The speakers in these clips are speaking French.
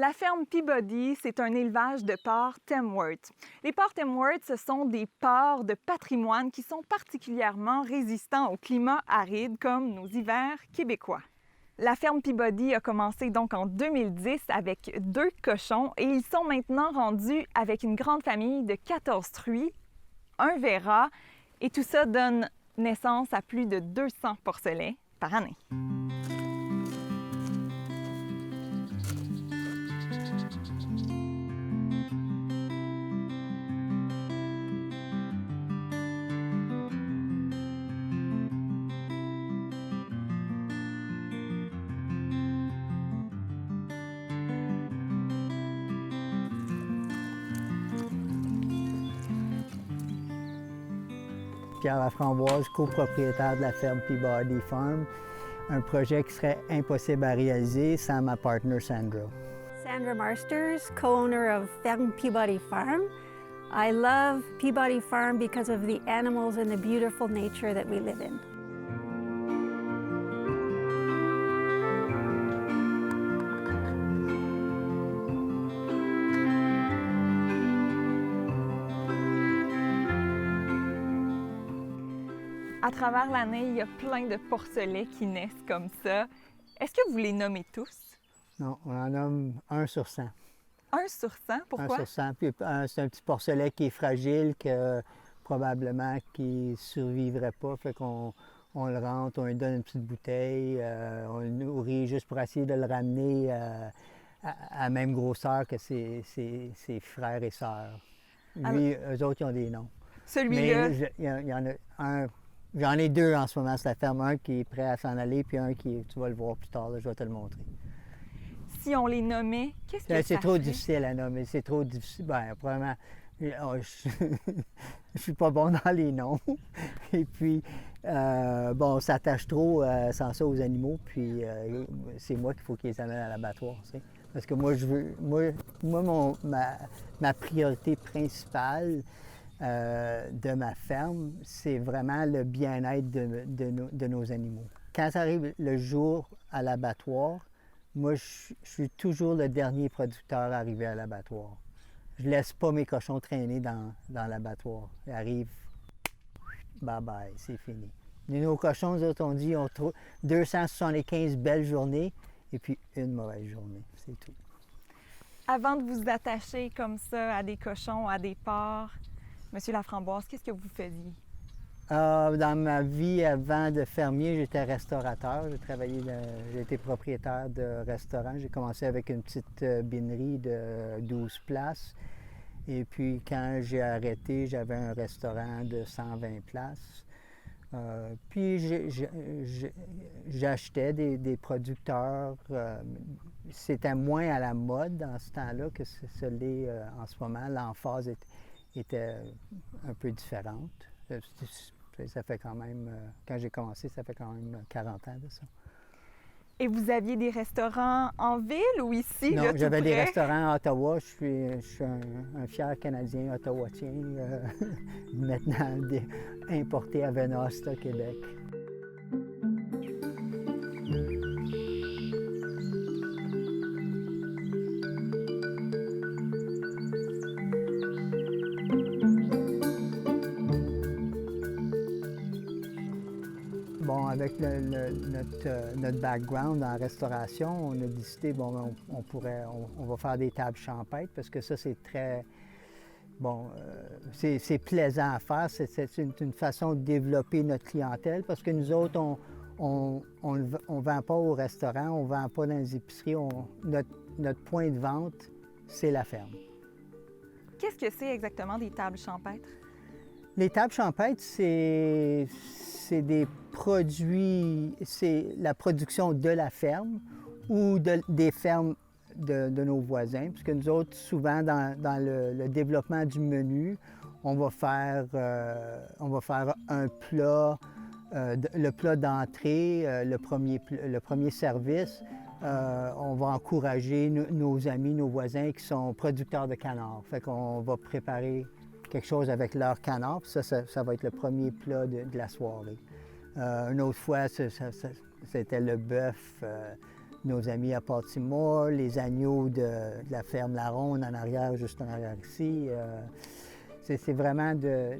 La ferme Peabody, c'est un élevage de porcs Tamworth. Les porcs Tamworth, ce sont des porcs de patrimoine qui sont particulièrement résistants au climat aride comme nos hivers québécois. La ferme Peabody a commencé donc en 2010 avec 2 cochons et ils sont maintenant rendus avec une grande famille de 14 truies, un verra et tout ça donne naissance à plus de 200 porcelets par année. Pierre Laframboise, copropriétaire de la ferme Peabody Farm, un projet qui serait impossible à réaliser sans ma partner Sandra. Sandra Marsters, co-owner of Ferme Peabody Farm. I love Peabody Farm because of the animals and the beautiful nature that we live in. À travers l'année, il y a plein de porcelets qui naissent comme ça. Est-ce que vous les nommez tous? Non, on en nomme 1 sur 100. 1 sur 100? Pourquoi? 1 sur 100. Puis c'est un petit porcelet qui est fragile, que probablement qui ne survivrait pas. Fait qu'on le rentre, on lui donne une petite bouteille, on le nourrit juste pour essayer de le ramener à la même grosseur que ses frères et sœurs. Lui, eux autres, ils ont des noms. Celui-là? Mais il y en a un. J'en ai 2 en ce moment sur la ferme. Un qui est prêt à s'en aller, puis un qui, tu vas le voir plus tard, là, je vais te le montrer. Si on les nommait, qu'est-ce que ça C'est trop ferait? difficile à nommer, c'est trop difficile. Bien, probablement, je suis pas bon dans les noms. Et puis, bon, on s'attache trop sans ça aux animaux, puis c'est moi qu'il faut qu'ils les amènent à l'abattoir, tu sais. Parce que moi, je veux, ma priorité principale, de ma ferme, c'est vraiment le bien-être de nos animaux. Quand ça arrive le jour à l'abattoir, moi, je suis toujours le dernier producteur arrivé à l'abattoir. Je ne laisse pas mes cochons traîner dans l'abattoir. Ils arrivent, bye-bye, c'est fini. Nos cochons, nous autres, on dit, on trouve 275 belles journées et puis une mauvaise journée, c'est tout. Avant de vous attacher comme ça à des cochons, à des porcs, Monsieur Laframboise, qu'est-ce que vous faisiez? Dans ma vie avant de fermier, j'étais restaurateur. J'ai été propriétaire de restaurant. J'ai commencé avec une petite binerie de 12 places. Et puis quand j'ai arrêté, j'avais un restaurant de 120 places. Puis j'achetais des producteurs. C'était moins à la mode dans ce temps-là que ce l'est en ce moment. L'emphase était un peu différente. Ça fait quand même, quand j'ai commencé, ça fait quand même 40 ans de ça. Et vous aviez des restaurants en ville ou ici? Non, là, j'avais tout des près? restaurants à Ottawa. Je suis un fier Canadien ottawaitien, maintenant importé à Venost, Québec. Bon, avec notre background en restauration, on a décidé, bon, on va faire des tables champêtres parce que ça, c'est très, bon, c'est plaisant à faire. C'est une façon de développer notre clientèle parce que nous autres, on vend pas au restaurant, on vend pas dans les épiceries. Notre point de vente, c'est la ferme. Qu'est-ce que c'est exactement des tables champêtres? Les tables champêtres, c'est des produits, c'est la production de la ferme ou des fermes de nos voisins. Puisque nous autres, souvent, dans le développement du menu, on va faire un plat, le plat d'entrée, le premier service. On va encourager nos amis, nos voisins qui sont producteurs de canard. Fait qu'on va préparer quelque chose avec leur canard, puis ça va être le premier plat de la soirée. Une autre fois, c'était le bœuf nos amis à Baltimore, les agneaux de la ferme La Ronde en arrière, juste en arrière ici. C'est vraiment de...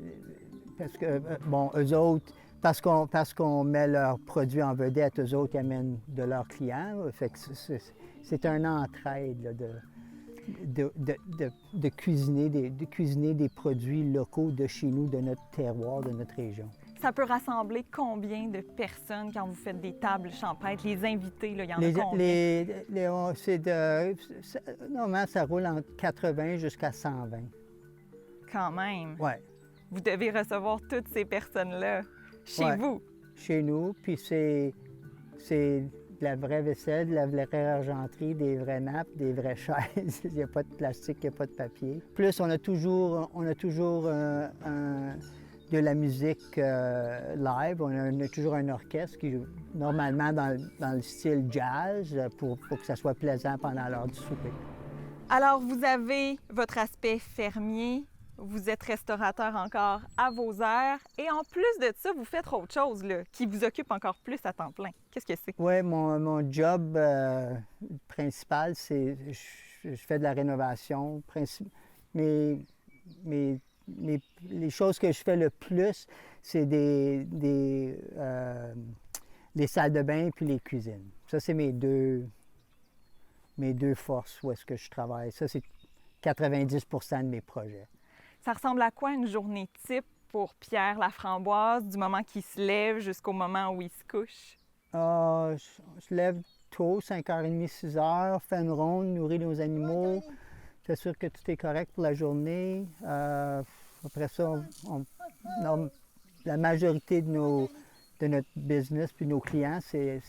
Parce que, bon, eux autres, parce qu'on met leurs produits en vedette, eux autres, ils amènent de leurs clients. Fait que c'est un entraide là, de cuisiner des produits locaux de chez nous, de notre terroir, de notre région. Ça peut rassembler combien de personnes quand vous faites des tables champêtres? Les invités, là, il y en a combien? Normalement, ça roule entre 80 jusqu'à 120. Quand même. Oui. Vous devez recevoir toutes ces personnes-là chez vous. Chez nous, puis c'est de la vraie vaisselle, de la vraie argenterie, des vraies nappes, des vraies chaises. Il n'y a pas de plastique, il n'y a pas de papier. Plus, on a toujours de la musique live. On a toujours un orchestre qui joue normalement dans le style jazz pour que ça soit plaisant pendant l'heure du souper. Alors, vous avez votre aspect fermier, vous êtes restaurateur encore à vos heures et en plus de ça, vous faites autre chose là, qui vous occupe encore plus à temps plein. Qu'est-ce que c'est? Oui, mon job principal, c'est je fais de la rénovation. Mais les choses que je fais le plus, c'est les salles de bain puis les cuisines. Ça, c'est mes deux forces où est-ce que je travaille. Ça, c'est 90 de mes projets. Ça ressemble à quoi une journée type pour Pierre Laframboise, du moment qu'il se lève jusqu'au moment où il se couche? Je lève tôt, 5h30, 6h, fais une ronde, nourris nos animaux, s'assure que tout est correct pour la journée. Après ça, la majorité de notre business puis nos clients, c'est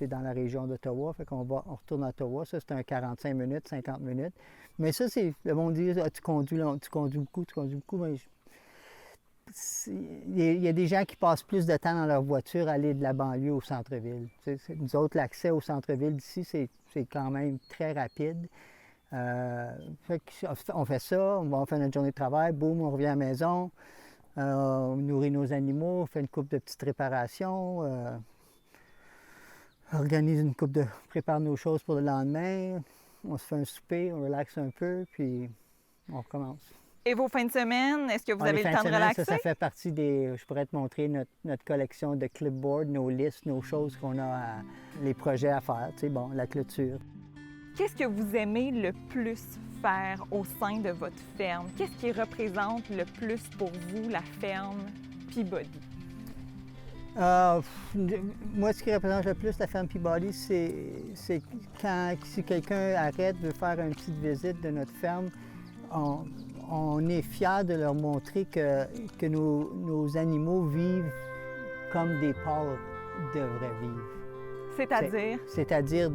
dans la région d'Ottawa. Fait qu'on retourne à Ottawa. Ça, c'est un 45 minutes, 50 minutes. Mais ça, c'est le monde dit tu conduis beaucoup. Mais il y a des gens qui passent plus de temps dans leur voiture à aller de la banlieue au centre-ville. Nous autres, l'accès au centre-ville d'ici, c'est quand même très rapide. On fait ça, on fait notre journée de travail, boum, on revient à la maison, on nourrit nos animaux, on fait une couple de petites réparations, prépare nos choses pour le lendemain, on se fait un souper, on relaxe un peu, puis on recommence. Et vos fins de semaine, est-ce que vous avez le temps de relaxer? Ça fait partie je pourrais te montrer notre collection de clipboard, nos listes, nos choses qu'on a, les projets à faire, tu sais, bon, la clôture. Qu'est-ce que vous aimez le plus faire au sein de votre ferme? Qu'est-ce qui représente le plus pour vous la ferme Peabody? Moi, ce qui représente le plus la ferme Peabody, c'est si quelqu'un arrête de faire une petite visite de notre ferme, on est fiers de leur montrer que nos animaux vivent comme des porcs devraient vivre. C'est-à-dire? C'est-à-dire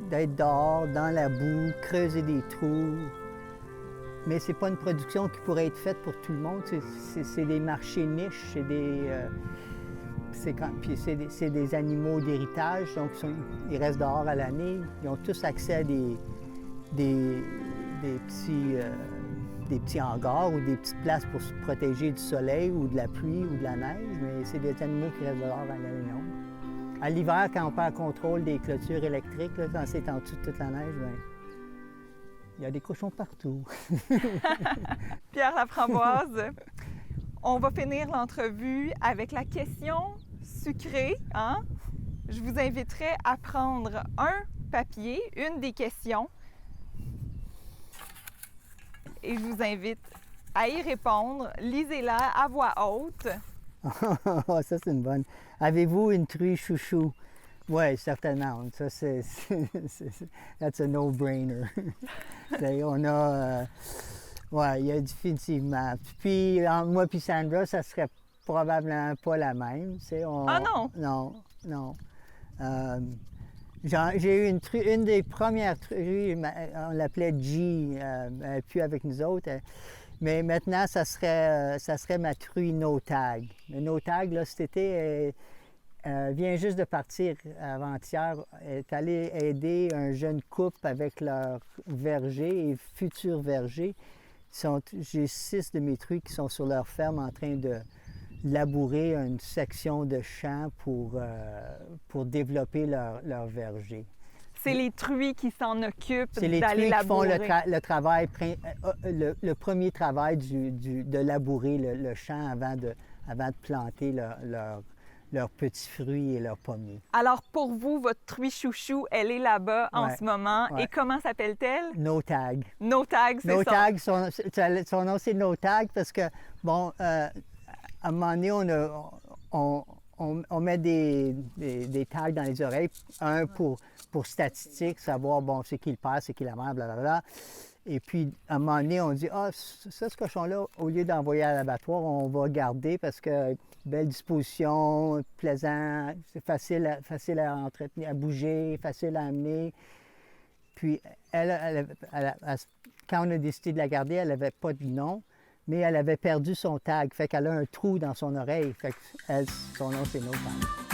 d'être dehors, dans la boue, creuser des trous. Mais c'est pas une production qui pourrait être faite pour tout le monde. C'est des marchés niches, c'est des animaux d'héritage, donc ils restent dehors à l'année. Ils ont tous accès à des petits hangars ou des petites places pour se protéger du soleil ou de la pluie ou de la neige, mais c'est des animaux qui restent dehors à l'année longue. À l'hiver, quand on perd contrôle des clôtures électriques, là, quand c'est en dessous de toute la neige, bien, il y a des cochons partout. Pierre Laframboise, on va finir l'entrevue avec la question sucrée. Hein? Je vous inviterai à prendre un papier, une des questions, et je vous invite à y répondre. Lisez-la à voix haute. Ça, c'est une bonne. Avez-vous une truie chouchou? Oui, certainement. Ça, that's a no-brainer. On a... oui, il y a définitivement. Puis, entre moi et Sandra, ça serait probablement pas la même. Ah non? Non. J'ai eu une des premières truies, on l'appelait G, elle n'est plus avec nous autres. Mais maintenant, ça serait ma truie no-tag. Le no-tag, là, cet été, vient juste de partir avant-hier. Elle est allée aider un jeune couple avec leur verger et futur verger. J'ai 6 de mes truies qui sont sur leur ferme en train de labourer une section de champ pour développer leur verger. C'est les truies qui s'en occupent C'est les d'aller truies qui font labourer. le travail, le premier travail de labourer le champ avant de planter leurs petits fruits et leurs pommiers. Alors, pour vous, votre truie chouchou, elle est là-bas en Ouais, ce moment. ouais. Et comment s'appelle-t-elle? No tag. No Tag, c'est No ça. tag, son nom c'est No tag parce que, bon, à un moment donné, on met des tags dans les oreilles, un pour statistique, savoir, bon, c'est qui le père, c'est qui la mère, blablabla. Et puis, à un moment donné, on dit, ah, ça, ce cochon-là, au lieu d'envoyer à l'abattoir, on va garder parce que belle disposition, plaisant, c'est facile à entretenir, à bouger, facile à amener. Puis, quand on a décidé de la garder, elle n'avait pas de nom, mais elle avait perdu son tag. Fait qu'elle a un trou dans son oreille. Fait que son nom, c'est No Tag.